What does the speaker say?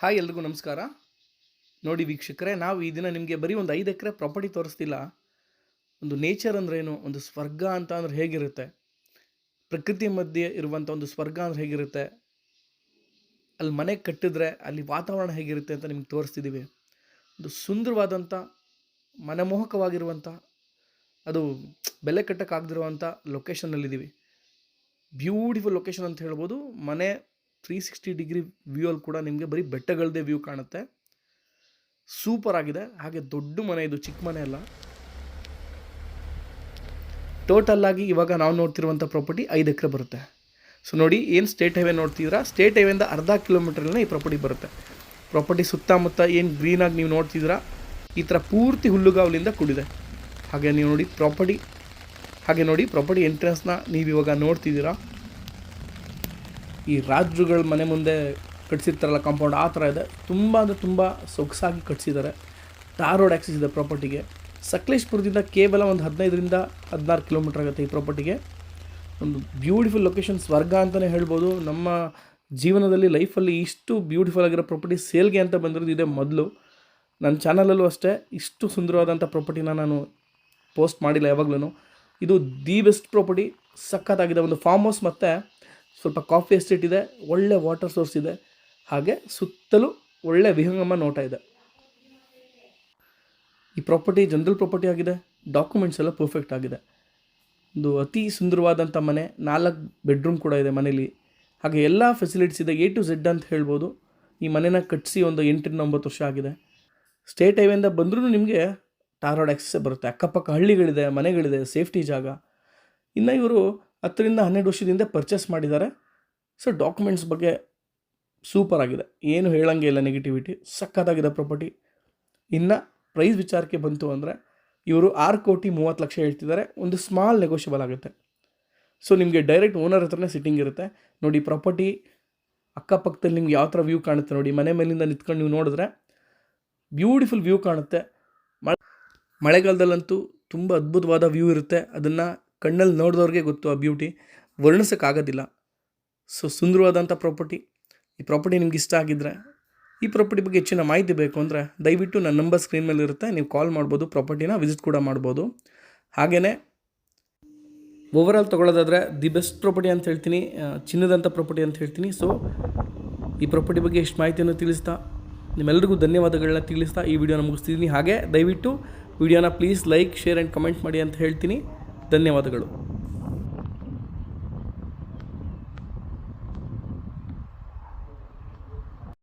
Hi ಎಲ್ರಿಗೂ ನಮಸ್ಕಾರ. ನೋಡಿ ವೀಕ್ಷಕರೇ, ನಾವು ಈ ದಿನ ನಿಮಗೆ ಬರೀ ಒಂದು 5 ಎಕರೆ ಪ್ರಾಪರ್ಟಿ ತೋರಿಸ್ತಿಲ್ಲ. ಒಂದು ನೇಚರ್ ಅಂದ್ರೇನು, ಒಂದು ಸ್ವರ್ಗ ಅಂತ ಅಂದ್ರೆ ಹೇಗಿರುತ್ತೆ, ಪ್ರಕೃತಿ ಮಧ್ಯೆ ಇರುವಂಥ ಒಂದು ಸ್ವರ್ಗ ಅಂದ್ರೆ ಹೇಗಿರುತ್ತೆ, ಅಲ್ಲಿ ಮನೆ ಕಟ್ಟಿದ್ರೆ ಅಲ್ಲಿ ವಾತಾವರಣ ಹೇಗಿರುತ್ತೆ ಅಂತ ನಿಮ್ಗೆ ತೋರಿಸ್ತಿದ್ದೀವಿ. ಒಂದು ಸುಂದರವಾದಂಥ, ಮನಮೋಹಕವಾಗಿರುವಂಥ, ಅದು ಬೆಲೆ ಕಟ್ಟಕ್ಕಾಗದಿರುವಂಥ ಲೊಕೇಶನ್ನಲ್ಲಿದ್ದೀವಿ. ಬ್ಯೂಟಿಫುಲ್ ಲೊಕೇಶನ್ ಅಂತ ಹೇಳ್ಬೋದು. ಮನೆ 360 ಡಿಗ್ರಿ ವ್ಯೂ ಅಲ್ಲಿ ಕೂಡ ನಿಮಗೆ ಬರೀ ಬೆಟ್ಟಗಳದೇ ವ್ಯೂ ಕಾಣುತ್ತೆ. ಸೂಪರ್ ಆಗಿದೆ. ಹಾಗೆ ದೊಡ್ಡ ಮನೆ, ಇದು ಚಿಕ್ಕ ಮನೆ ಅಲ್ಲ. ಟೋಟಲ್ ಆಗಿ ಇವಾಗ ನಾವು ನೋಡ್ತಿರುವಂಥ ಪ್ರಾಪರ್ಟಿ 5 ಎಕರೆ ಬರುತ್ತೆ. ಸೊ ನೋಡಿ, ಏನು ಸ್ಟೇಟ್ ಹೈವೇ ನೋಡ್ತಿದ್ದೀರಾ, ಸ್ಟೇಟ್ ಹೈವೇಯಿಂದ ಅರ್ಧ ಕಿಲೋಮೀಟ್ರಲ್ಲೇ ಈ ಪ್ರಾಪರ್ಟಿ ಬರುತ್ತೆ. ಪ್ರಾಪರ್ಟಿ ಸುತ್ತಮುತ್ತ ಏನು ಗ್ರೀನಾಗಿ ನೀವು ನೋಡ್ತಿದ್ದೀರಾ, ಈ ಥರ ಪೂರ್ತಿ ಹುಲ್ಲುಗಾವಲಿಂದ ಕೂಡಿದೆ. ಹಾಗೆ ನೀವು ನೋಡಿ ಪ್ರಾಪರ್ಟಿ ಎಂಟ್ರೆನ್ಸ್ನ ನೀವು ಇವಾಗ ನೋಡ್ತಿದ್ದೀರಾ. ಈ ರಾಜರುಗಳ ಮನೆ ಮುಂದೆ ಕಟ್ಸಿರ್ತಾರಲ್ಲ ಕಾಂಪೌಂಡ್, ಆ ಥರ ಇದೆ. ತುಂಬ ಅಂದರೆ ತುಂಬ ಸೊಗಸಾಗಿ ಕಟ್ಸಿದ್ದಾರೆ. ಟಾರ್ ರೋಡ್ ಆ್ಯಕ್ಸಸ್ ಇದೆ ಪ್ರಾಪರ್ಟಿಗೆ. ಸಕಲೇಶ್ಪುರದಿಂದ ಕೇವಲ ಒಂದು 15ರಿಂದ 16 ಕಿಲೋಮೀಟ್ರ್ ಆಗುತ್ತೆ ಈ ಪ್ರಾಪರ್ಟಿಗೆ. ಒಂದು ಬ್ಯೂಟಿಫುಲ್ ಲೊಕೇಶನ್, ಸ್ವರ್ಗ ಅಂತಲೇ ಹೇಳ್ಬೋದು. ನಮ್ಮ ಜೀವನದಲ್ಲಿ ಲೈಫಲ್ಲಿ ಇಷ್ಟು ಬ್ಯೂಟಿಫುಲ್ ಆಗಿರೋ ಪ್ರಾಪರ್ಟಿ ಸೇಲ್ಗೆ ಅಂತ ಬಂದಿರೋದು ಇದೆ ಮೊದಲು. ನನ್ನ ಚಾನಲಲ್ಲೂ ಅಷ್ಟೇ ಇಷ್ಟು ಸುಂದರವಾದಂಥ ಪ್ರಾಪರ್ಟಿನ ನಾನು ಪೋಸ್ಟ್ ಮಾಡಿಲ್ಲ ಯಾವಾಗಲೂ. ಇದು ದಿ ಬೆಸ್ಟ್ ಪ್ರಾಪರ್ಟಿ, ಸಖತ್ತಾಗಿದೆ. ಒಂದು ಫಾರ್ಮ್ ಹೌಸ್ ಮತ್ತು ಸ್ವಲ್ಪ ಕಾಫಿ ಎಸ್ಟೇಟ್ ಇದೆ, ಒಳ್ಳೆ ವಾಟರ್ ಸೋರ್ಸ್ ಇದೆ, ಹಾಗೆ ಸುತ್ತಲೂ ಒಳ್ಳೆ ವಿಹಂಗಮ ನೋಟ ಇದೆ. ಈ ಪ್ರಾಪರ್ಟಿ ಜನರಲ್ ಪ್ರಾಪರ್ಟಿ ಆಗಿದೆ. ಡಾಕ್ಯುಮೆಂಟ್ಸ್ ಎಲ್ಲ ಪರ್ಫೆಕ್ಟ್ ಆಗಿದೆ. ಒಂದು ಅತಿ ಸುಂದರವಾದಂಥ ಮನೆ, 4 ಬೆಡ್ರೂಮ್ ಕೂಡ ಇದೆ ಮನೇಲಿ. ಹಾಗೆ ಎಲ್ಲ ಫೆಸಿಲಿಟೀಸ್ ಇದೆ, A to Z ಅಂತ ಹೇಳ್ಬೋದು. ಈ ಮನೆನ ಕಟ್ಟಿಸಿ ಒಂದು 8-9 ವರ್ಷ ಆಗಿದೆ. ಸ್ಟೇಟ್ ಹೈವೇಯಿಂದ ಬಂದರೂ ನಿಮಗೆ ಟಾರ್ ರೋಡ್ ಆ್ಯಕ್ಸಸ್ಸೇ ಬರುತ್ತೆ. ಅಕ್ಕಪಕ್ಕ ಹಳ್ಳಿಗಳಿದೆ, ಮನೆಗಳಿದೆ, ಸೇಫ್ಟಿ ಜಾಗ. ಇನ್ನು ಇವರು 10-12 ವರ್ಷದಿಂದ ಪರ್ಚೇಸ್ ಮಾಡಿದ್ದಾರೆ. ಸೊ ಡಾಕ್ಯುಮೆಂಟ್ಸ್ ಬಗ್ಗೆ ಸೂಪರ್ ಆಗಿದೆ, ಏನು ಹೇಳಂಗೆ ಇಲ್ಲ ನೆಗೆಟಿವಿಟಿ. ಸಖತ್ತಾಗಿದೆ ಪ್ರಾಪರ್ಟಿ. ಇನ್ನು ಪ್ರೈಸ್ ವಿಚಾರಕ್ಕೆ ಬಂತು ಅಂದರೆ ಇವರು 6,30,00,000 ಹೇಳ್ತಿದ್ದಾರೆ. ಒಂದು ಸ್ಮಾಲ್ ನೆಗೋಷಿಯಬಲ್ ಆಗುತ್ತೆ. ಸೊ ನಿಮಗೆ ಡೈರೆಕ್ಟ್ ಓನರ್ ಹತ್ರನೇ ಸಿಟ್ಟಿಂಗ್ ಇರುತ್ತೆ. ನೋಡಿ ಪ್ರಾಪರ್ಟಿ ಅಕ್ಕಪಕ್ಕದಲ್ಲಿ ನಿಮ್ಗೆ ಯಾವ ಥರ ವ್ಯೂ ಕಾಣುತ್ತೆ ನೋಡಿ. ಮನೆ ಮೇಲಿಂದ ನಿಂತ್ಕೊಂಡು ನೀವು ನೋಡಿದ್ರೆ ಬ್ಯೂಟಿಫುಲ್ ವ್ಯೂ ಕಾಣುತ್ತೆ. ಮಳೆಗಾಲದಲ್ಲಂತೂ ತುಂಬ ಅದ್ಭುತವಾದ ವ್ಯೂ ಇರುತ್ತೆ. ಅದನ್ನು ಕಣ್ಣಲ್ಲಿ ನೋಡಿದವ್ರಿಗೆ ಗೊತ್ತು, ಆ ಬ್ಯೂಟಿ ವರ್ಣಿಸೋಕ್ಕಾಗೋದಿಲ್ಲ. ಸೊ ಸುಂದರವಾದಂಥ ಪ್ರಾಪರ್ಟಿ. ಈ ಪ್ರಾಪರ್ಟಿ ನಿಮ್ಗೆ ಇಷ್ಟ ಆಗಿದ್ದರೆ, ಈ ಪ್ರಾಪರ್ಟಿ ಬಗ್ಗೆ ಹೆಚ್ಚಿನ ಮಾಹಿತಿ ಬೇಕು ಅಂದರೆ ದಯವಿಟ್ಟು ನನ್ನ ನಂಬರ್ ಸ್ಕ್ರೀನ್ ಮೇಲೆ ಇರುತ್ತೆ, ನೀವು ಕಾಲ್ ಮಾಡ್ಬೋದು. ಪ್ರಾಪರ್ಟಿನ ವಿಸಿಟ್ ಕೂಡ ಮಾಡ್ಬೋದು. ಹಾಗೆಯೇ ಓವರಾಲ್ ತೊಗೊಳ್ಳೋದಾದರೆ ದಿ ಬೆಸ್ಟ್ ಪ್ರಾಪರ್ಟಿ ಅಂತ ಹೇಳ್ತೀನಿ, ಚಿನ್ನದಂಥ ಪ್ರಾಪರ್ಟಿ ಅಂತ ಹೇಳ್ತೀನಿ. ಸೊ ಈ ಪ್ರಾಪರ್ಟಿ ಬಗ್ಗೆ ಎಷ್ಟು ಮಾಹಿತಿಯನ್ನು ತಿಳಿಸ್ತಾ ನಿಮ್ಮೆಲ್ಲರಿಗೂ ಧನ್ಯವಾದಗಳನ್ನ ತಿಳಿಸ್ತಾ ಈ ವಿಡಿಯೋನ ಮುಗಿಸ್ತಿದ್ದೀನಿ. ಹಾಗೆ ದಯವಿಟ್ಟು ವಿಡಿಯೋನ please like, share and comment ಮಾಡಿ ಅಂತ ಹೇಳ್ತೀನಿ. ಧನ್ಯವಾದಗಳು.